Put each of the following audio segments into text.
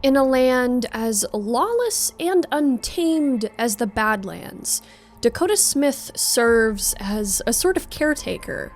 In a land as lawless and untamed as the Badlands, Dakota Smith serves as a sort of caretaker.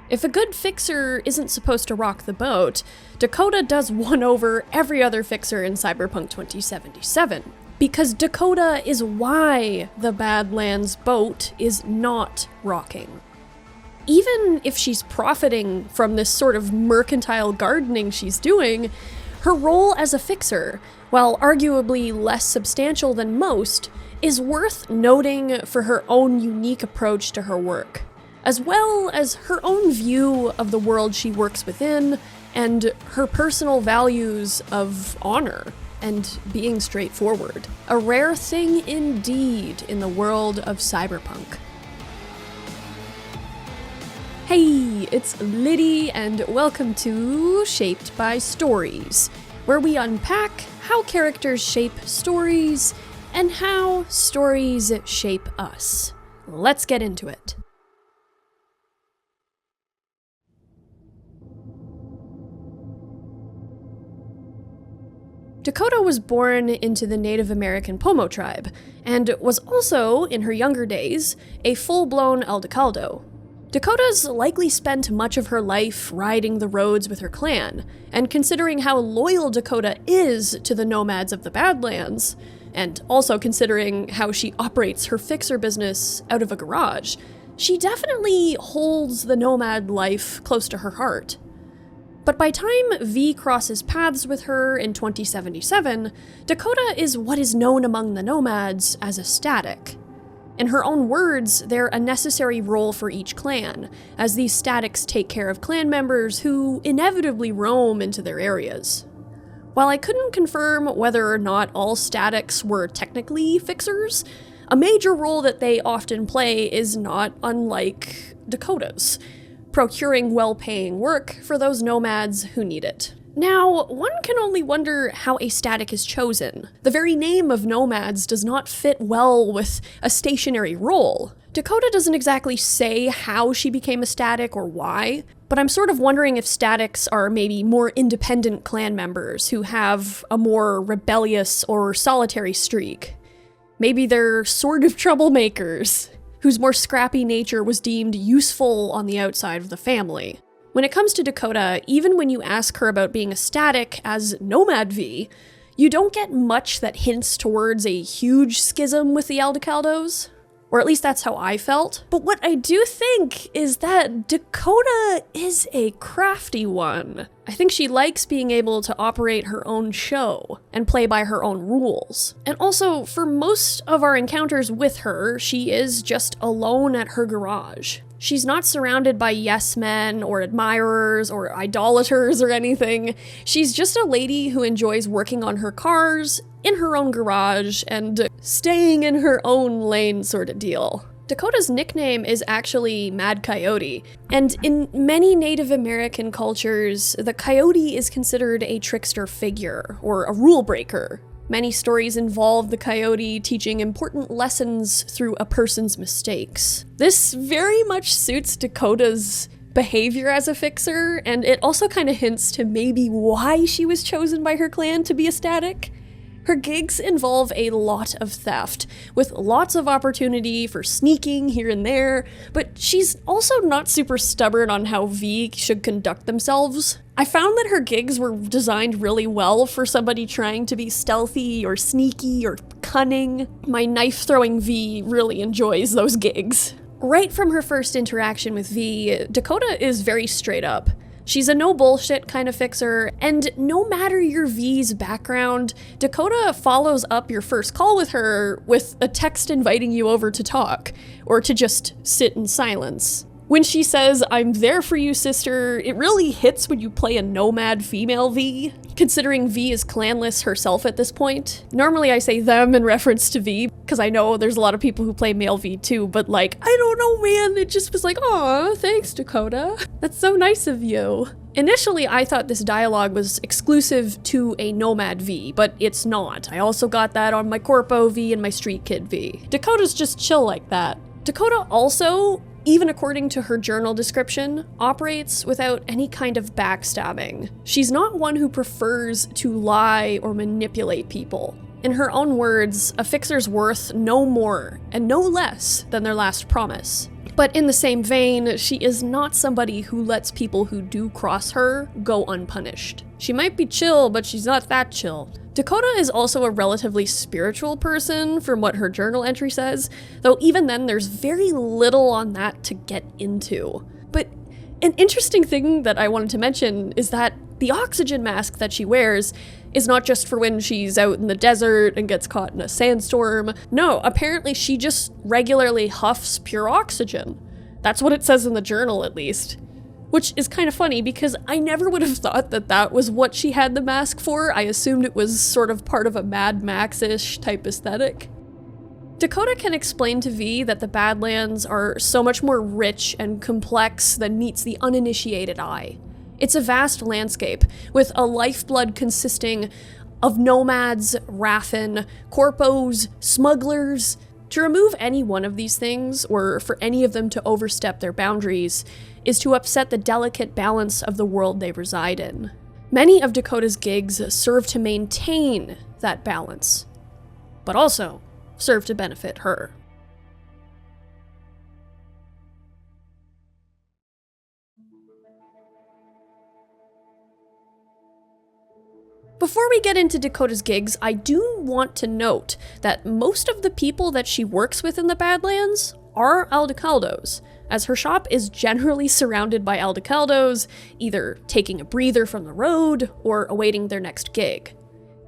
If a good fixer isn't supposed to rock the boat, Dakota does one over every other fixer in Cyberpunk 2077. Because Dakota is why the Badlands boat is not rocking. Even if she's profiting from this sort of mercantile gardening she's doing, her role as a fixer, while arguably less substantial than most, is worth noting for her own unique approach to her work, as well as her own view of the world she works within and her personal values of honor and being straightforward. A rare thing indeed in the world of cyberpunk. Hey, it's Liddy, and welcome to Shaped by Stories, where we unpack how characters shape stories and how stories shape us. Let's get into it. Dakota was born into the Native American Pomo tribe, and was also, in her younger days, a full-blown Aldecaldo. Dakota's likely spent much of her life riding the roads with her clan, and considering how loyal Dakota is to the nomads of the Badlands, and also considering how she operates her fixer business out of a garage, she definitely holds the nomad life close to her heart. But by time V crosses paths with her in 2077, Dakota is what is known among the nomads as a static. In her own words, they're a necessary role for each clan, as these statics take care of clan members who inevitably roam into their areas. While I couldn't confirm whether or not all statics were technically fixers, a major role that they often play is not unlike Dakota's, procuring well-paying work for those nomads who need it. Now, one can only wonder how a static is chosen. The very name of nomads does not fit well with a stationary role. Dakota doesn't exactly say how she became a static or why, but I'm sort of wondering if statics are maybe more independent clan members who have a more rebellious or solitary streak. Maybe they're sort of troublemakers, whose more scrappy nature was deemed useful on the outside of the family. When it comes to Dakota, even when you ask her about being a static as Nomad V, you don't get much that hints towards a huge schism with the Aldecaldos. Or at least that's how I felt. But what I do think is that Dakota is a crafty one. I think she likes being able to operate her own show and play by her own rules. And also, for most of our encounters with her, she is just alone at her garage. She's not surrounded by yes men or admirers or idolaters or anything. She's just a lady who enjoys working on her cars in her own garage and staying in her own lane sort of deal. Dakota's nickname is actually Mad Coyote, and in many Native American cultures, the coyote is considered a trickster figure or a rule breaker. Many stories involve the coyote teaching important lessons through a person's mistakes. This very much suits Dakota's behavior as a fixer, and it also kind of hints to maybe why she was chosen by her clan to be a static. Her gigs involve a lot of theft, with lots of opportunity for sneaking here and there, but she's also not super stubborn on how V should conduct themselves. I found that her gigs were designed really well for somebody trying to be stealthy or sneaky or cunning. My knife-throwing V really enjoys those gigs. Right from her first interaction with V, Dakota is very straight up. She's a no bullshit kind of fixer, and no matter your V's background, Dakota follows up your first call with her with a text inviting you over to talk, or to just sit in silence. When she says, "I'm there for you, sister," it really hits when you play a nomad female V, considering V is clanless herself at this point. Normally I say them in reference to V, because I know there's a lot of people who play male V too, but like, I don't know, man, it just was like, aw, thanks, Dakota. That's so nice of you. Initially, I thought this dialogue was exclusive to a Nomad V, but it's not. I also got that on my Corpo V and my Street Kid V. Dakota's just chill like that. Dakota also even according to her journal description, operates without any kind of backstabbing. She's not one who prefers to lie or manipulate people. In her own words, a fixer's worth no more and no less than their last promise. But in the same vein, she is not somebody who lets people who do cross her go unpunished. She might be chill, but she's not that chill. Dakota is also a relatively spiritual person, from what her journal entry says, though even then there's very little on that to get into. But an interesting thing that I wanted to mention is that the oxygen mask that she wears is not just for when she's out in the desert and gets caught in a sandstorm. No, apparently she just regularly huffs pure oxygen. That's what it says in the journal, at least. Which is kind of funny because I never would have thought that that was what she had the mask for. I assumed it was sort of part of a Mad Max-ish type aesthetic. Dakota can explain to V that the Badlands are so much more rich and complex than meets the uninitiated eye. It's a vast landscape, with a lifeblood consisting of nomads, Raffen, corpos, smugglers. To remove any one of these things, or for any of them to overstep their boundaries, is to upset the delicate balance of the world they reside in. Many of Dakota's gigs serve to maintain that balance, but also serve to benefit her. Before we get into Dakota's gigs, I do want to note that most of the people that she works with in the Badlands are Aldecaldos, as her shop is generally surrounded by Aldecaldos, either taking a breather from the road or awaiting their next gig.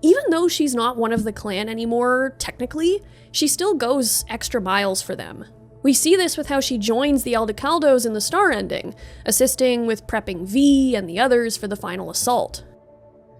Even though she's not one of the clan anymore, technically, she still goes extra miles for them. We see this with how she joins the Aldecaldos in the Star ending, assisting with prepping V and the others for the final assault.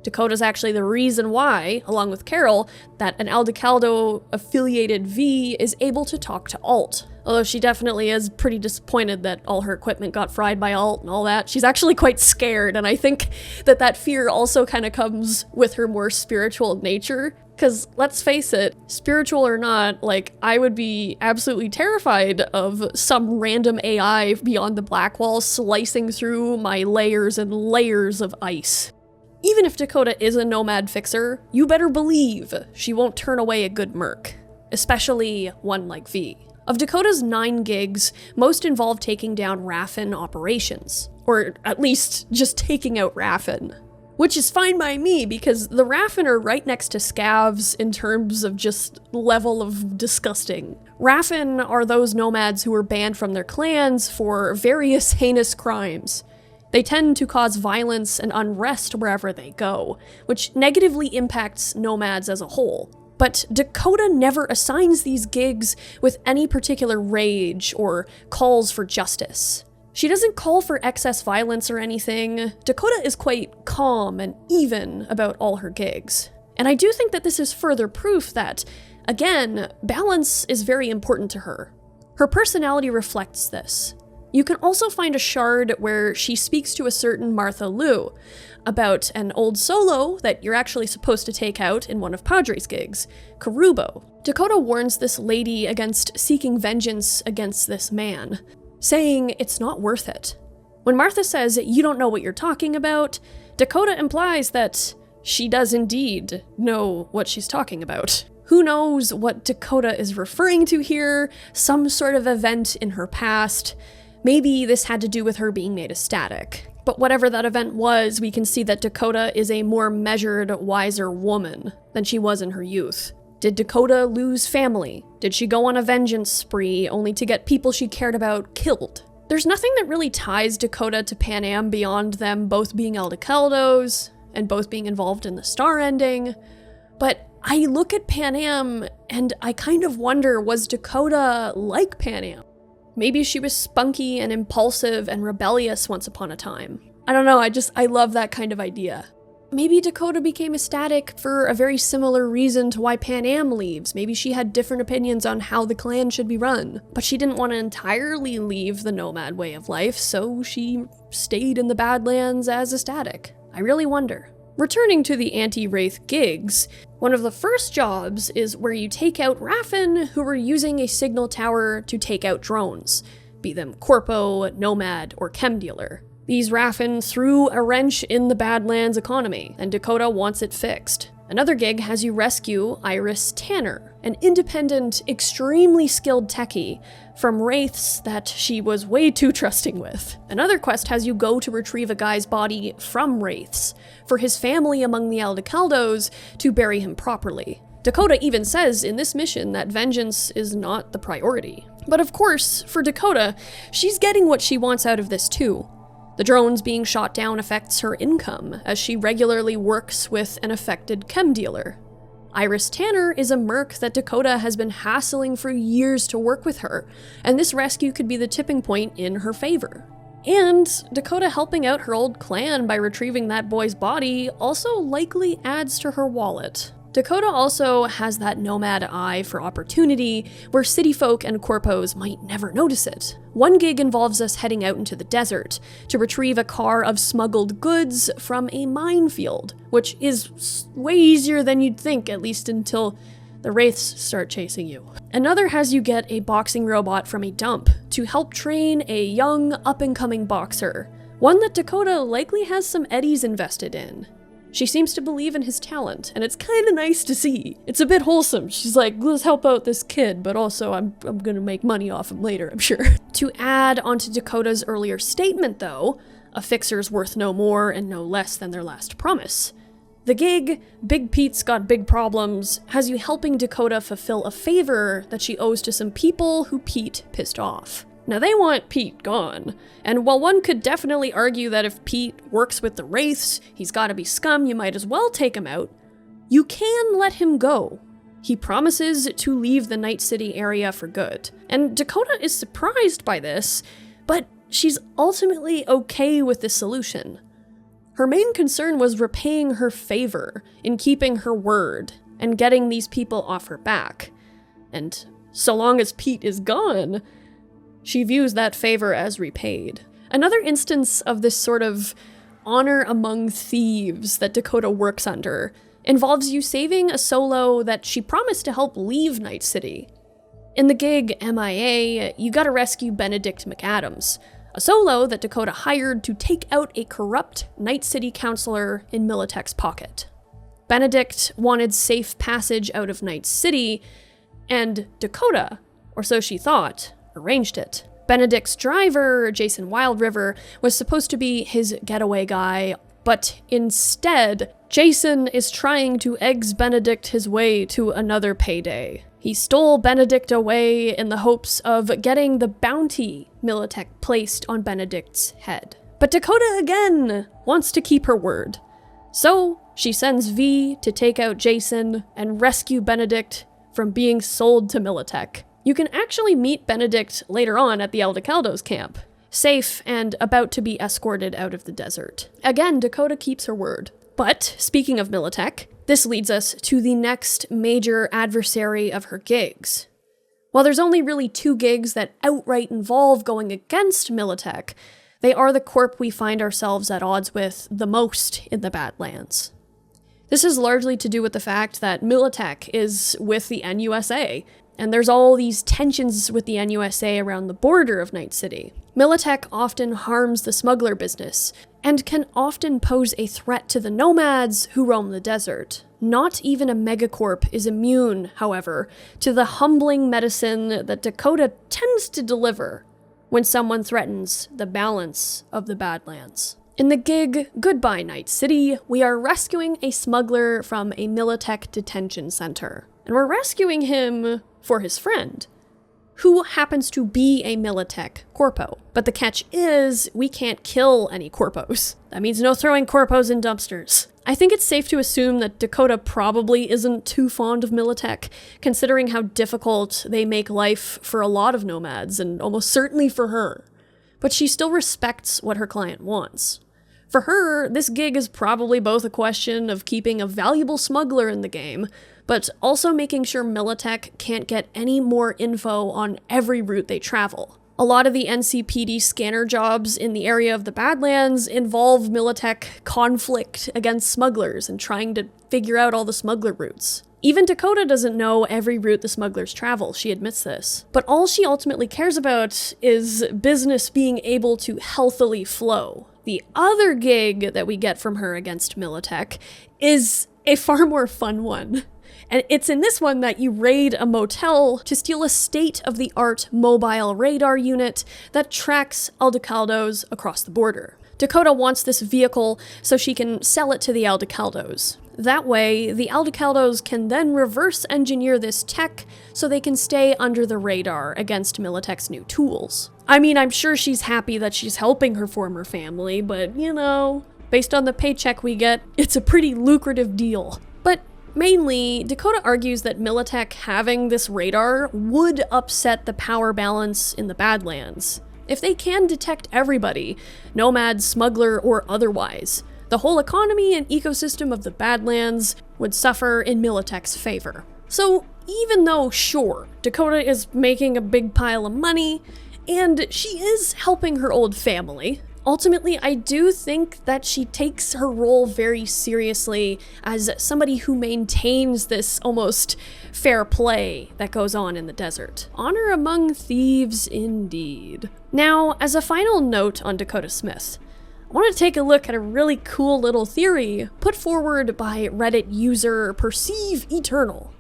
Dakota's actually the reason why, along with Carol, that an Aldecaldo-affiliated V is able to talk to Alt. Although she definitely is pretty disappointed that all her equipment got fried by Alt and all that. She's actually quite scared, and I think that that fear also kind of comes with her more spiritual nature. Because, let's face it, spiritual or not, like, I would be absolutely terrified of some random AI beyond the black wall slicing through my layers and layers of ice. Even if Dakota is a Nomad Fixer, you better believe she won't turn away a good merc, especially one like V. Of Dakota's 9 gigs, most involve taking down Raffen operations, or at least just taking out Raffen. Which is fine by me, because the Raffen are right next to Scavs in terms of just level of disgusting. Raffen are those nomads who were banned from their clans for various heinous crimes. They tend to cause violence and unrest wherever they go, which negatively impacts nomads as a whole. But Dakota never assigns these gigs with any particular rage or calls for justice. She doesn't call for excess violence or anything. Dakota is quite calm and even about all her gigs. And I do think that this is further proof that, again, balance is very important to her. Her personality reflects this. You can also find a shard where she speaks to a certain Martha Liu about an old solo that you're actually supposed to take out in one of Padre's gigs, Karubo. Dakota warns this lady against seeking vengeance against this man, saying it's not worth it. When Martha says, "You don't know what you're talking about," Dakota implies that she does indeed know what she's talking about. Who knows what Dakota is referring to here? Some sort of event in her past. Maybe this had to do with her being made ecstatic. But whatever that event was, we can see that Dakota is a more measured, wiser woman than she was in her youth. Did Dakota lose family? Did she go on a vengeance spree only to get people she cared about killed? There's nothing that really ties Dakota to Pan Am beyond them both being Aldecaldos and both being involved in the Star ending. But I look at Pan Am and I kind of wonder, was Dakota like Pan Am? Maybe she was spunky and impulsive and rebellious once upon a time. I don't know, I love that kind of idea. Maybe Dakota became ecstatic for a very similar reason to why Pan Am leaves. Maybe she had different opinions on how the clan should be run. But she didn't want to entirely leave the nomad way of life, so she stayed in the Badlands as ecstatic. I really wonder. Returning to the anti-Wraith gigs, one of the first jobs is where you take out Raffen, who were using a signal tower to take out drones. be them corpo, nomad, or chem dealer. These Raffen threw a wrench in the Badlands economy, and Dakota wants it fixed. Another gig has you rescue Iris Tanner, an independent, extremely skilled techie from wraiths that she was way too trusting with. Another quest has you go to retrieve a guy's body from wraiths for his family among the Aldecaldos to bury him properly. Dakota even says in this mission that vengeance is not the priority. But of course, for Dakota, she's getting what she wants out of this too. The drones being shot down affects her income, as she regularly works with an affected chem dealer. Iris Tanner is a merc that Dakota has been hassling for years to work with her, and this rescue could be the tipping point in her favor. And Dakota helping out her old clan by retrieving that boy's body also likely adds to her wallet. Dakota also has that nomad eye for opportunity, where city folk and corpos might never notice it. One gig involves us heading out into the desert to retrieve a car of smuggled goods from a minefield, which is way easier than you'd think, at least until the wraiths start chasing you. Another has you get a boxing robot from a dump to help train a young, up-and-coming boxer, one that Dakota likely has some eddies invested in. She seems to believe in his talent, and it's kind of nice to see. It's a bit wholesome. She's like, let's help out this kid, but also I'm gonna make money off him later, I'm sure. To add onto Dakota's earlier statement, though, a fixer's worth no more and no less than their last promise. The gig, Big Pete's Got Big Problems, has you helping Dakota fulfill a favor that she owes to some people who Pete pissed off. Now they want Pete gone, and while one could definitely argue that if Pete works with the wraiths, he's gotta be scum, you might as well take him out, you can let him go. He promises to leave the Night City area for good, and Dakota is surprised by this, but she's ultimately okay with this solution. Her main concern was repaying her favor in keeping her word and getting these people off her back. And so long as Pete is gone, she views that favor as repaid. Another instance of this sort of honor among thieves that Dakota works under involves you saving a solo that she promised to help leave Night City. In the gig MIA, you gotta rescue Benedict McAdams, a solo that Dakota hired to take out a corrupt Night City counselor in Militech's pocket. Benedict wanted safe passage out of Night City, and Dakota, or so she thought, arranged it. Benedict's driver, Jason Wildriver, was supposed to be his getaway guy, but instead, Jason is trying to eggs Benedict his way to another payday. He stole Benedict away in the hopes of getting the bounty Militech placed on Benedict's head. But Dakota again wants to keep her word. So she sends V to take out Jason and rescue Benedict from being sold to Militech. You can actually meet Benedict later on at the Aldecaldos camp, safe and about to be escorted out of the desert. Again, Dakota keeps her word. But, speaking of Militech, this leads us to the next major adversary of her gigs. While there's only really 2 gigs that outright involve going against Militech, they are the corp we find ourselves at odds with the most in the Badlands. This is largely to do with the fact that Militech is with the NUSA, and there's all these tensions with the NUSA around the border of Night City. Militech often harms the smuggler business, and can often pose a threat to the nomads who roam the desert. Not even a megacorp is immune, however, to the humbling medicine that Dakota tends to deliver when someone threatens the balance of the Badlands. In the gig Goodbye Night City, we are rescuing a smuggler from a Militech detention center. And we're rescuing him for his friend, who happens to be a Militech corpo. But the catch is, we can't kill any corpos. That means no throwing corpos in dumpsters. I think it's safe to assume that Dakota probably isn't too fond of Militech, considering how difficult they make life for a lot of nomads, and almost certainly for her. But she still respects what her client wants. For her, this gig is probably both a question of keeping a valuable smuggler in the game, but also making sure Militech can't get any more info on every route they travel. A lot of the NCPD scanner jobs in the area of the Badlands involve Militech conflict against smugglers and trying to figure out all the smuggler routes. Even Dakota doesn't know every route the smugglers travel, she admits this. But all she ultimately cares about is business being able to healthily flow. The other gig that we get from her against Militech is a far more fun one. And it's in this one that you raid a motel to steal a state-of-the-art mobile radar unit that tracks Aldecaldos across the border. Dakota wants this vehicle so she can sell it to the Aldecaldos. That way, the Aldecaldos can then reverse engineer this tech so they can stay under the radar against Militech's new tools. I mean, I'm sure she's happy that she's helping her former family, but you know, based on the paycheck we get, it's a pretty lucrative deal. But mainly, Dakota argues that Militech having this radar would upset the power balance in the Badlands. If they can detect everybody, nomad, smuggler, or otherwise, the whole economy and ecosystem of the Badlands would suffer in Militech's favor. So even though, sure, Dakota is making a big pile of money, and she is helping her old family, ultimately, I do think that she takes her role very seriously as somebody who maintains this almost fair play that goes on in the desert. Honor among thieves, indeed. Now, as a final note on Dakota Smith, I want to take a look at a really cool little theory put forward by Reddit user Perceive Eternal.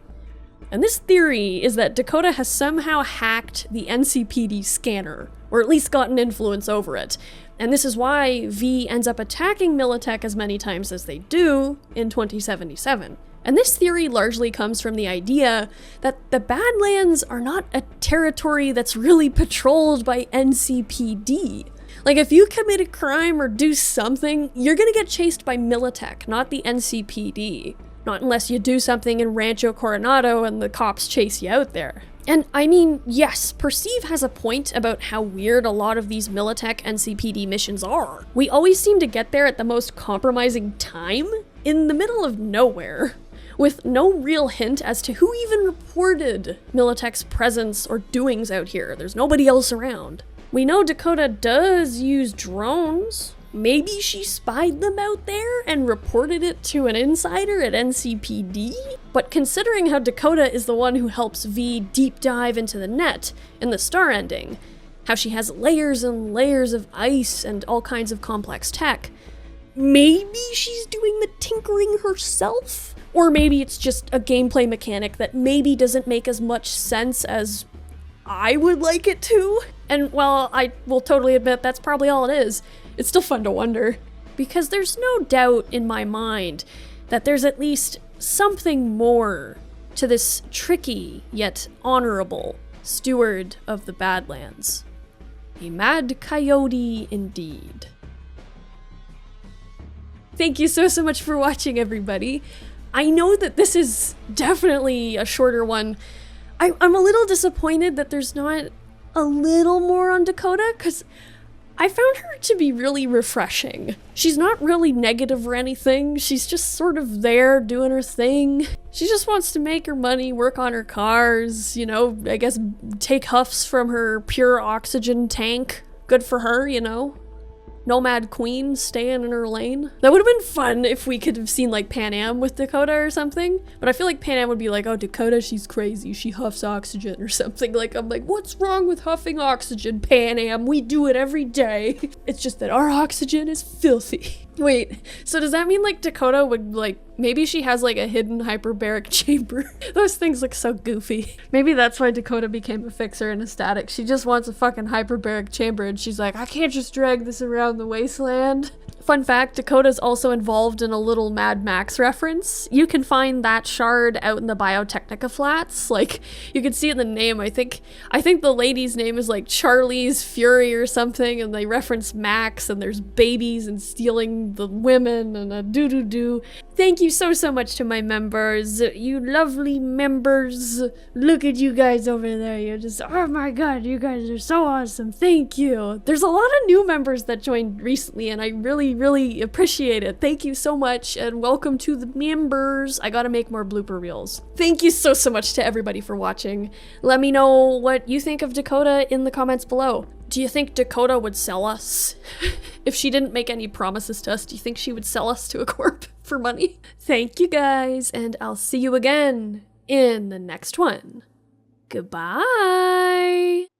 And this theory is that Dakota has somehow hacked the NCPD scanner, or at least gotten influence over it. And this is why V ends up attacking Militech as many times as they do in 2077. And this theory largely comes from the idea that the Badlands are not a territory that's really patrolled by NCPD. Like, if you commit a crime or do something, you're gonna get chased by Militech, not the NCPD. Not unless you do something in Rancho Coronado and the cops chase you out there. And I mean, yes, Perceive has a point about how weird a lot of these Militech NCPD missions are. We always seem to get there at the most compromising time, in the middle of nowhere, with no real hint as to who even reported Militech's presence or doings out here. There's nobody else around. We know Dakota does use drones. Maybe she spied them out there and reported it to an insider at NCPD? But considering how Dakota is the one who helps V deep dive into the net in the Star ending, how she has layers and layers of ice and all kinds of complex tech, maybe she's doing the tinkering herself? Or maybe it's just a gameplay mechanic that maybe doesn't make as much sense as I would like it to. And while I will totally admit that's probably all it is, it's still fun to wonder. Because there's no doubt in my mind that there's at least something more to this tricky yet honorable steward of the Badlands. A mad coyote indeed. Thank you so much for watching, everybody. I know that this is definitely a shorter one. I'm a little disappointed that there's not a little more on Dakota, because I found her to be really refreshing. She's not really negative or anything. She's just sort of there doing her thing. She just wants to make her money, work on her cars, you know, I guess take huffs from her pure oxygen tank. Good for her, you know. Nomad Queen staying in her lane. That would have been fun if we could have seen like Pan Am with Dakota or something, but I feel like Pan Am would be like, oh, Dakota, she's crazy, she huffs oxygen or something. Like, I'm like, what's wrong with huffing oxygen, Pan Am? We do it every day. It's just that our oxygen is filthy. Wait, so does that mean like Dakota would like, maybe she has like a hidden hyperbaric chamber? Those things look so goofy. Maybe that's why Dakota became a fixer in a static. She just wants a fucking hyperbaric chamber and she's like, I can't just drag this around the wasteland. Fun fact, Dakota's also involved in a little Mad Max reference. You can find that shard out in the Biotechnica flats. Like, you can see in the name, I think the lady's name is like Charlie's Fury or something, and they reference Max, and there's babies and stealing the women and a doo-doo-doo. Thank you so much to my members. You lovely members. Look at you guys over there. You're just, oh my god, you guys are so awesome. Thank you. There's a lot of new members that joined recently, and I really really, really appreciate it. Thank you so much, and welcome to the members. I gotta make more blooper reels. Thank you so much to everybody for watching. Let me know what you think of Dakota in the comments below. Do you think Dakota would sell us? If she didn't make any promises to us, do you think she would sell us to a corp for money? Thank you guys, and I'll see you again in the next one. Goodbye!